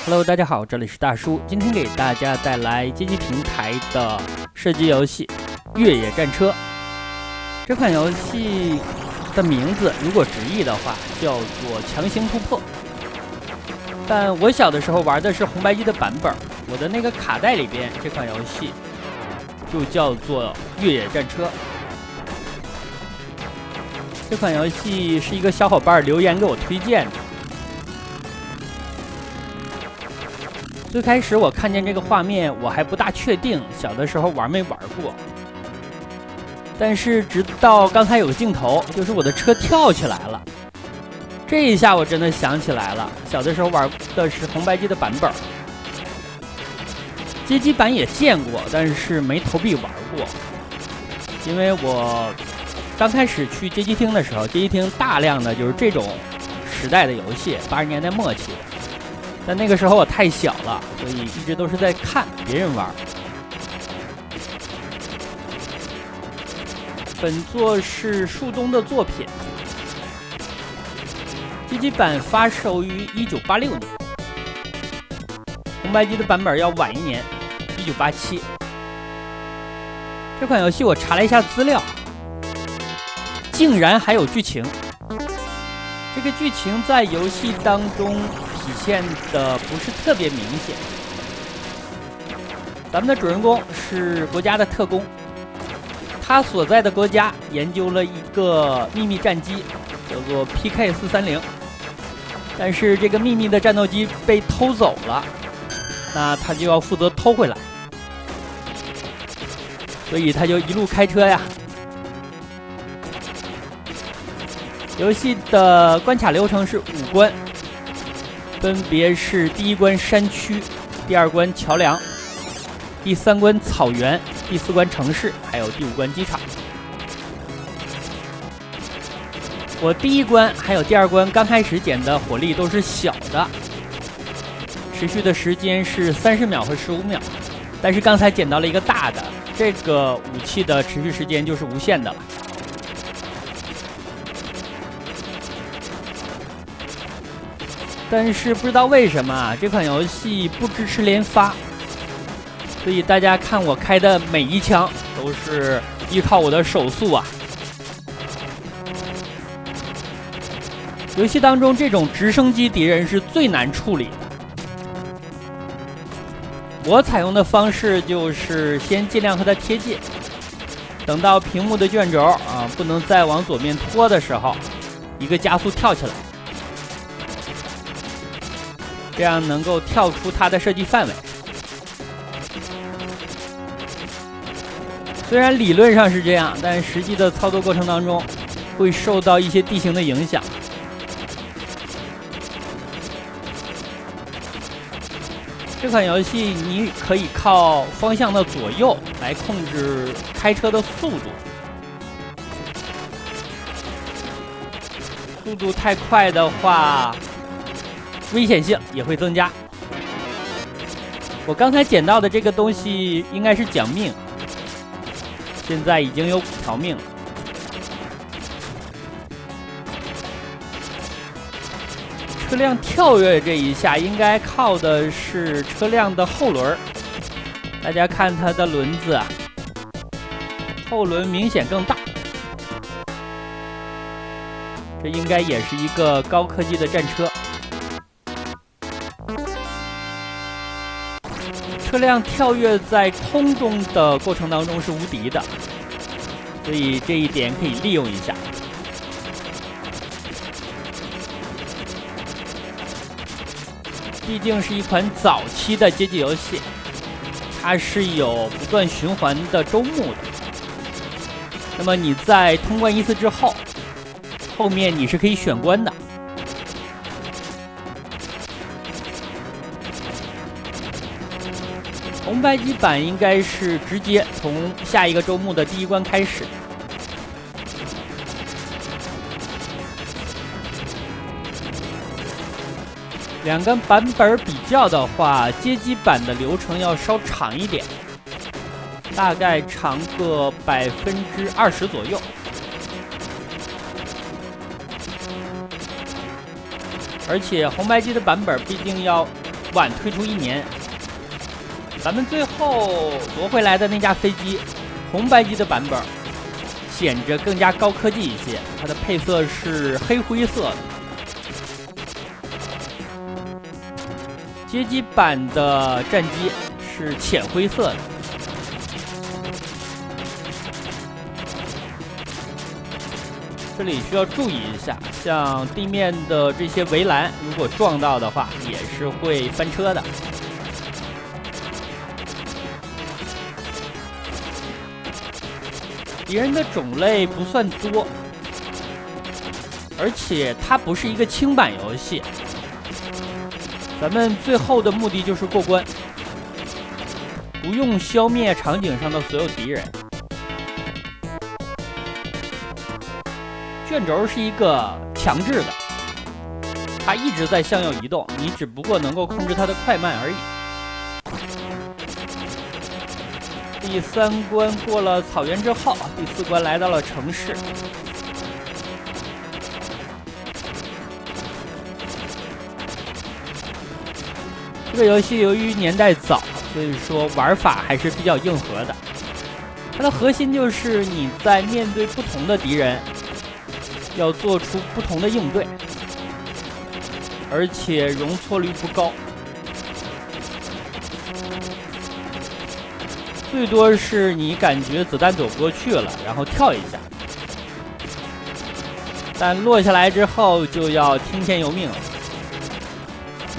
Hello， 大家好，这里是大叔，今天给大家带来街机平台的射击游戏《越野战车》。这款游戏的名字如果直译的话叫做强行突破，但我小的时候玩的是红白机的版本，我的那个卡带里边这款游戏就叫做越野战车。这款游戏是一个小伙伴留言给我推荐的。最开始我看见这个画面，我还不大确定小的时候玩没玩过。但是直到刚才有个镜头，就是我的车跳起来了，这一下我真的想起来了，小的时候玩的是红白机的版本，街机版也见过，但是没投币玩过。因为我刚开始去街机厅的时候，街机厅大量的就是这种时代的游戏，80年代末期的。但那个时候我太小了，所以一直都是在看别人玩。本作是树东的作品，街机版发售于1986年，红白机的版本要晚一年，1987。这款游戏我查了一下资料，竟然还有剧情。这个剧情在游戏当中体现的不是特别明显。咱们的主人公是国家的特工，他所在的国家研究了一个秘密战机，叫做 PK430，但是这个秘密的战斗机被偷走了，那他就要负责偷回来，所以他就一路开车呀。游戏的关卡流程是5关，分别是第1关山区，第2关桥梁，第3关草原，第4关城市，还有第5关机场。我第1关还有第2关刚开始捡的火力都是小的，持续的时间是30秒和15秒，但是刚才捡到了一个大的，这个武器的持续时间就是无限的了。但是不知道为什么这款游戏不支持连发，所以大家看我开的每一枪都是依靠我的手速啊。游戏当中这种直升机敌人是最难处理的，我采用的方式就是先尽量和它贴近，等到屏幕的卷轴不能再往左面拖的时候，一个加速跳起来，这样能够跳出它的射击范围。虽然理论上是这样，但实际的操作过程当中会受到一些地形的影响。这款游戏你可以靠方向的左右来控制开车的速度，速度太快的话危险性也会增加。我刚才捡到的这个东西应该是奖命，现在已经有5条命了。车辆跳跃这一下应该靠的是车辆的后轮，大家看它的轮子啊，后轮明显更大，这应该也是一个高科技的战车。车辆跳跃在空中的过程当中是无敌的，所以这一点可以利用一下。毕竟是一款早期的街机游戏，它是有不断循环的周目的。那么你在通关1次之后，后面你是可以选关的。红白机版应该是直接从下一个周目的第1关开始。2个版本比较的话，街机版的流程要稍长一点，大概长个20%左右。而且红白机的版本毕竟要晚推出1年。咱们最后夺回来的那架飞机，红白机的版本，显着更加高科技一些，它的配色是黑灰色的。街机版的战机是浅灰色的。这里需要注意一下，像地面的这些围栏，如果撞到的话，也是会翻车的。敌人的种类不算多，而且它不是一个轻版游戏。咱们最后的目的就是过关，不用消灭场景上的所有敌人。卷轴是一个强制的，它一直在向右移动，你只不过能够控制它的快慢而已。第3关过了草原之后，第4关来到了城市。这个游戏由于年代早，所以说玩法还是比较硬核的。它的核心就是你在面对不同的敌人，要做出不同的应对，而且容错率不高。最多是你感觉子弹躲不过去了，然后跳一下，但落下来之后就要听天由命了。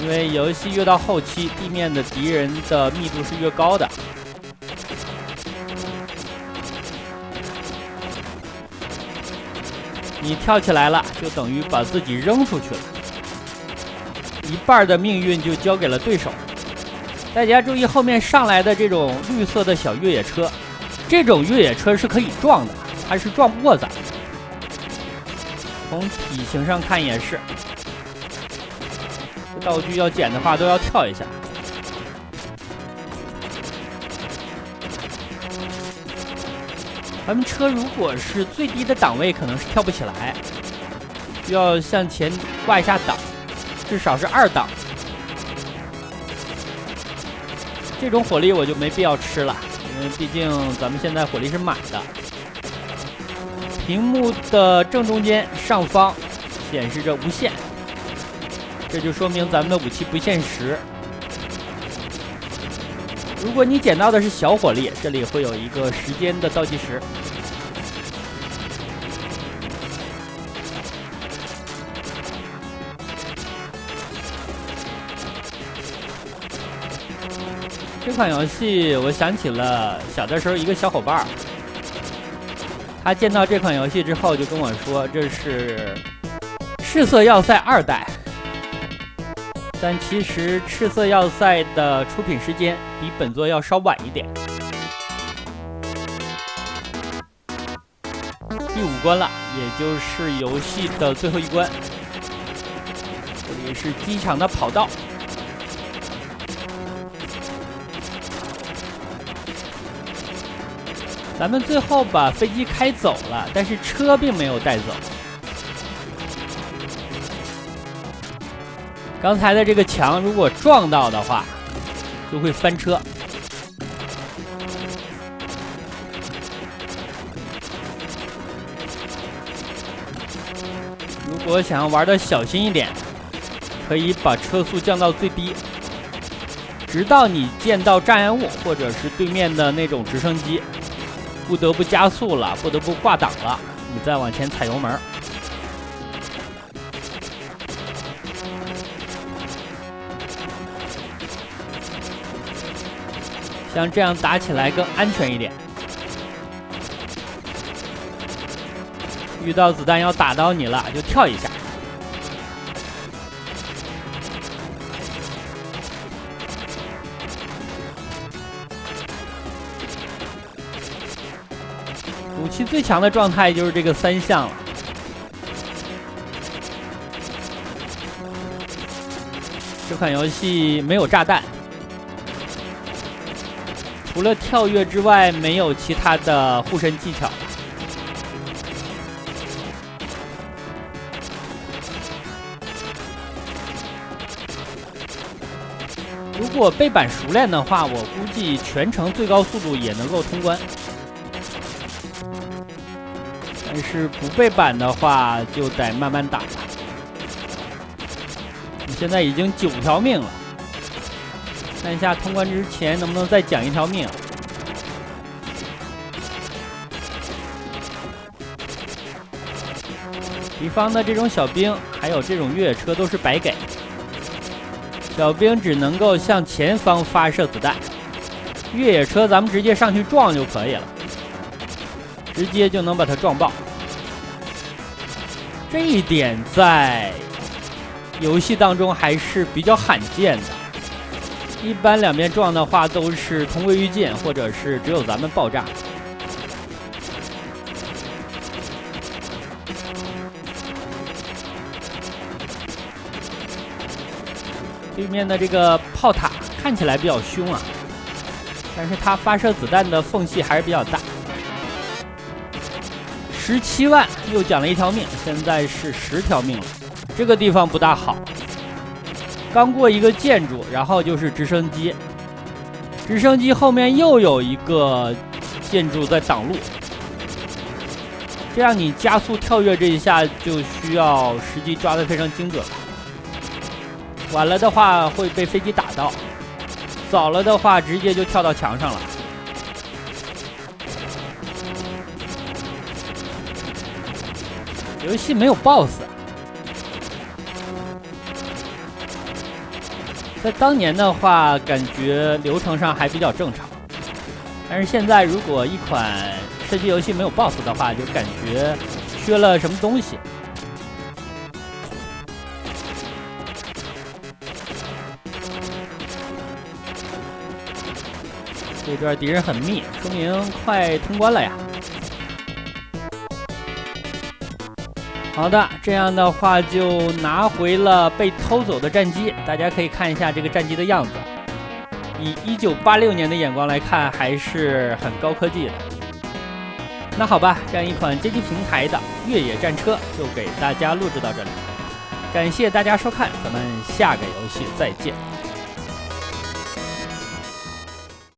因为游戏越到后期，地面的敌人的密度是越高的。你跳起来了，就等于把自己扔出去了，一半的命运就交给了对手。大家注意后面上来的这种绿色的小越野车，这种越野车是可以撞的，它是撞不过咱们。从体型上看也是，这道具要捡的话都要跳一下。咱们车如果是最低的档位，可能是跳不起来，需要向前挂一下档，至少是2档。这种火力我就没必要吃了，因为毕竟咱们现在火力是满的。屏幕的正中间上方显示着无限，这就说明咱们的武器不限时。如果你捡到的是小火力，这里会有一个时间的倒计时。这款游戏我想起了小的时候一个小伙伴，他见到这款游戏之后就跟我说，这是赤色要塞2代。但其实赤色要塞的出品时间比本作要稍晚一点。第5关了，也就是游戏的最后一关。这里是机场的跑道。咱们最后把飞机开走了，但是车并没有带走。刚才的这个墙如果撞到的话，就会翻车。如果想要玩的小心一点，可以把车速降到最低，直到你见到障碍物或者是对面的那种直升机，不得不加速了，不得不挂档了，你再往前踩油门。像这样打起来更安全一点。遇到子弹要打到你了，就跳一下。武器最强的状态就是这个3项了。这款游戏没有炸弹。除了跳跃之外，没有其他的护身技巧。如果背板熟练的话，我估计全程最高速度也能够通关。但是不背板的话，就得慢慢打了。你现在已经9条命了，看一下通关之前能不能再奖1条命。敌方的这种小兵，还有这种越野车都是白给。小兵只能够向前方发射子弹，越野车咱们直接上去撞就可以了，直接就能把它撞爆。这一点在游戏当中还是比较罕见的。一般两边撞的话都是同归于尽，或者是只有咱们爆炸。对面的这个炮塔看起来比较凶啊，但是它发射子弹的缝隙还是比较大。17万又奖了1条命，现在是10条命了。这个地方不大好，刚过一个建筑，然后就是直升机，直升机后面又有一个建筑在挡路，这样你加速跳跃这一下就需要时机抓得非常精准了。晚了的话会被飞机打到，早了的话直接就跳到墙上了。游戏没有 BOSS， 在当年的话感觉流程上还比较正常，但是现在如果一款射击游戏没有 BOSS 的话，就感觉缺了什么东西。这段敌人很密，说明快通关了呀。好的，这样的话就拿回了被偷走的战机。大家可以看一下这个战机的样子，以1986年的眼光来看，还是很高科技的。那好吧，这样一款街机平台的越野战车就给大家录制到这里，感谢大家收看，咱们下个游戏再见。